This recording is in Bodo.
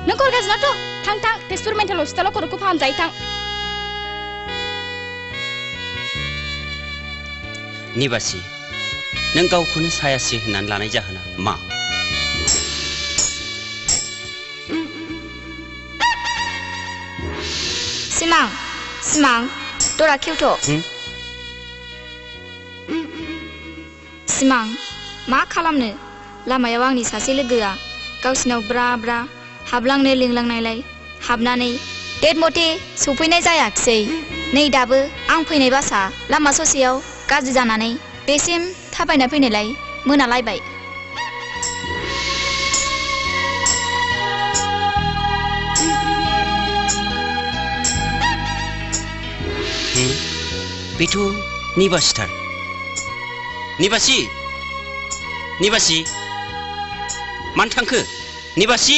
नों खर गाज्रिनाथ' थां थां तेजपुर मेन्टेल हस्पिटालाव खर'खौ फाहामजायो थां। निबासि नों गावखौनो सायासि होननानै लानाय जाहोना मा? सिमां सिमां दरा खेवथ' सिमां मा खालामनो लामायाव आंनि सासे लोगोआ गावसिनाव ब्रा ब्रा हाबलांनो लिंलांनायलाय हाबनानै डेट मथे सफैनाय जायाखिसै। नै दाबो आं फैनाय बासा लामा ससेयाव गाज्रि जानानै बेसिम थाबायना फैनायलाय मोनालायबाय। बेथ' निबासिथार। निबासि निबासि मानो थांखो? निबासि